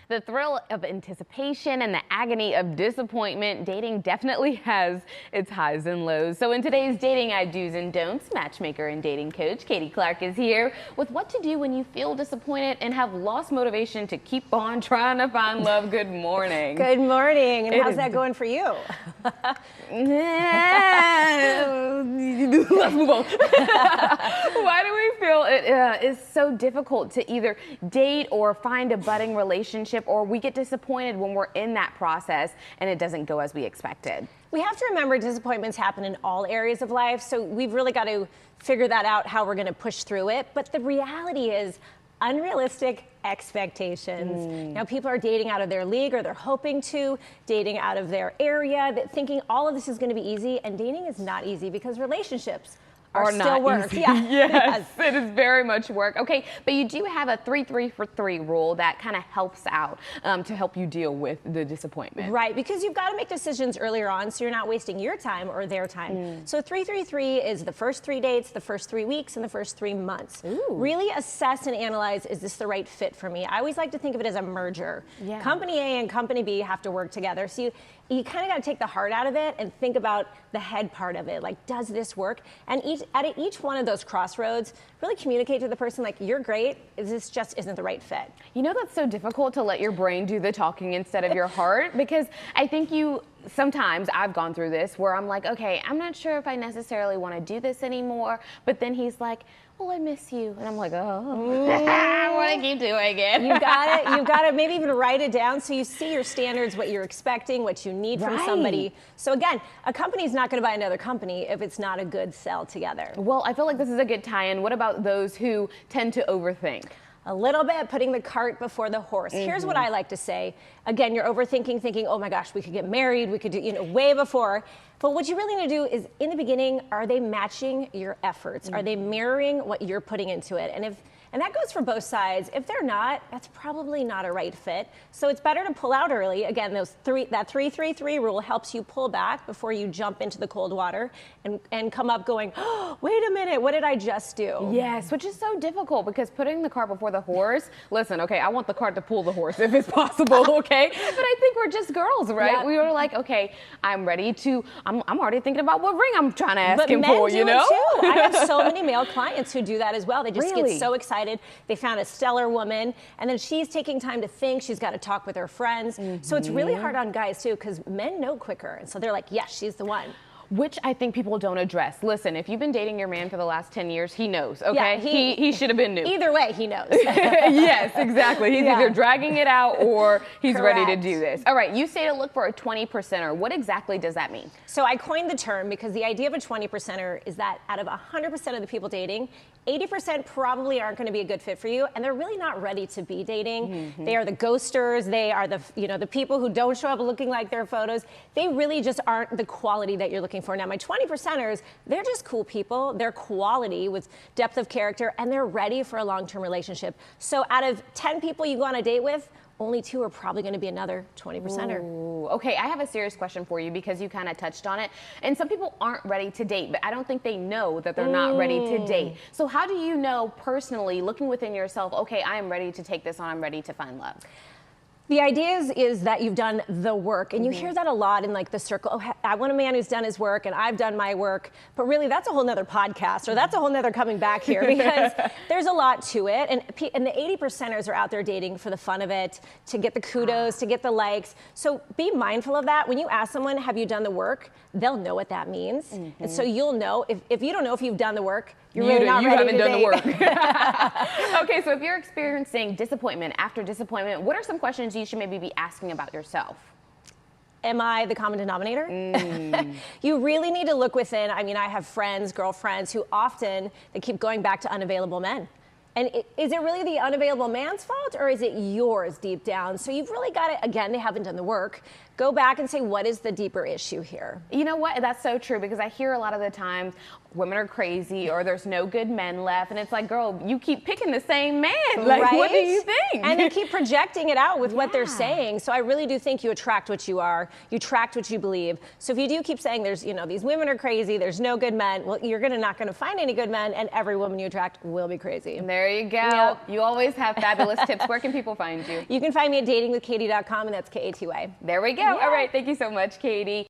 The thrill of anticipation and the agony of disappointment, dating definitely has its highs and lows. So in today's Dating Do's and Don'ts, matchmaker and dating coach Katy Clark is here with what to do when you feel disappointed and have lost motivation to keep on trying to find love. Good morning. Good morning. And how's that going for you? Let's move on. Why do we feel it is so difficult to either date or find a budding relationship, or we get disappointed when we're in that process and it doesn't go as we expected? We have to remember disappointments happen in all areas of life, so we've really got to figure that out, how we're going to push through it. But the reality is unrealistic expectations. Now, people are dating out of their league, or they're hoping to, dating out of their area, that thinking all of this is going to be easy, and dating is not easy because relationships are still not work. Easy. Yeah. Yes, it is very much work. Okay, but you do have a 3-3-for-3 rule that kind of helps out to help you deal with the disappointment. Right, because you've got to make decisions earlier on so you're not wasting your time or their time. So 3-3-3 is the first 3 dates, the first 3 weeks, and the first 3 months. Ooh. Really assess and analyze, is this the right fit for me? I always like to think of it as a merger. Yeah. Company A and Company B have to work together. So you kind of got to take the heart out of it and think about the head part of it. Like, does this work? And at each one of those crossroads, really communicate to the person, like, you're great, this just isn't the right fit. You know, that's so difficult to let your brain do the talking instead of your heart, because I think sometimes I've gone through this where I'm like, okay, I'm not sure if I necessarily want to do this anymore. But then he's like, well, I miss you. And I'm like, oh, I want to keep doing it. You got it. You've got to maybe even write it down so you see your standards, what you're expecting, what you need from somebody. So again, a company's not going to buy another company if it's not a good sell together. Well, I feel like this is a good tie-in. What about those who tend to overthink? A little bit, putting the cart before the horse. Here's what I like to say. Again, you're overthinking, thinking, oh my gosh, we could get married, we could do, way before. But what you really need to do is, in the beginning, are they matching your efforts? Are they mirroring what you're putting into it? And that goes for both sides. If they're not, that's probably not a right fit. So it's better to pull out early. Again, that 3-3-3 rule helps you pull back before you jump into the cold water and come up going, oh, wait a minute, what did I just do? Yes, which is so difficult, because putting the cart before the horse, listen, okay, I want the cart to pull the horse if it's possible, okay? But I think we're just girls, right? Yeah. We were like, okay, I'm ready to, I'm already thinking about what ring I'm trying to ask But him men for, do you know? It too. I have so many male clients who do that as well. They just Really? get so excited. They found a stellar woman, and then she's taking time to think. She's got to talk with her friends. So it's really hard on guys too, because men know quicker. And so they're like, yes, she's the one. Which I think people don't address. Listen, if you've been dating your man for the last 10 years, he knows, okay? Yeah, he should have been new. Either way, he knows. Yes, exactly. He's either dragging it out or he's ready to Correct. do this. All right, you say to look for a 20%er. What exactly does that mean? So I coined the term because the idea of a 20%er is that out of 100% of the people dating, 80% probably aren't going to be a good fit for you, and they're really not ready to be dating. They are the ghosters. They are the people who don't show up looking like their photos. They really just aren't the quality that you're looking for. Now, my 20%ers, they're just cool people. They're quality with depth of character, and they're ready for a long-term relationship. So out of 10 people you go on a date with, only 2 are probably going to be another 20%er. Ooh, okay, I have a serious question for you, because you kind of touched on it. And some people aren't ready to date, but I don't think they know that they're not ready to date. So how do you know personally, looking within yourself, okay, I am ready to take this on, I'm ready to find love? The idea is that you've done the work, and you hear that a lot in like the circle. Oh, I want a man who's done his work, and I've done my work. But really, that's a whole nother podcast, or that's a whole nother coming back here, because there's a lot to it. And the 80%ers are out there dating for the fun of it, to get the kudos, to get the likes. So be mindful of that. When you ask someone, have you done the work? They'll know what that means. And so you'll know, if you don't know if you've done the work, you're really not ready to date. You haven't done the work. Okay, so if you're experiencing disappointment after disappointment, what are some questions you should maybe be asking about yourself? Am I the common denominator? You really need to look within. I mean, I have friends, girlfriends, who often, they keep going back to unavailable men. And is it really the unavailable man's fault, or is it yours deep down? So you've really got to, again, they haven't done the work. Go back and say, what is the deeper issue here? You know what? That's so true, because I hear a lot of the times, women are crazy or there's no good men left. And it's like, girl, you keep picking the same man. Like, right? What do you think? And they keep projecting it out with what they're saying. So I really do think you attract what you are. You attract what you believe. So if you do keep saying there's, these women are crazy, there's no good men, well, you're not going to find any good men, and every woman you attract will be crazy. And there you go. Yep. You always have fabulous tips. Where can people find you? You can find me at datingwithkaty.com, and that's Katy. There we go. All right. Thank you so much, Katy.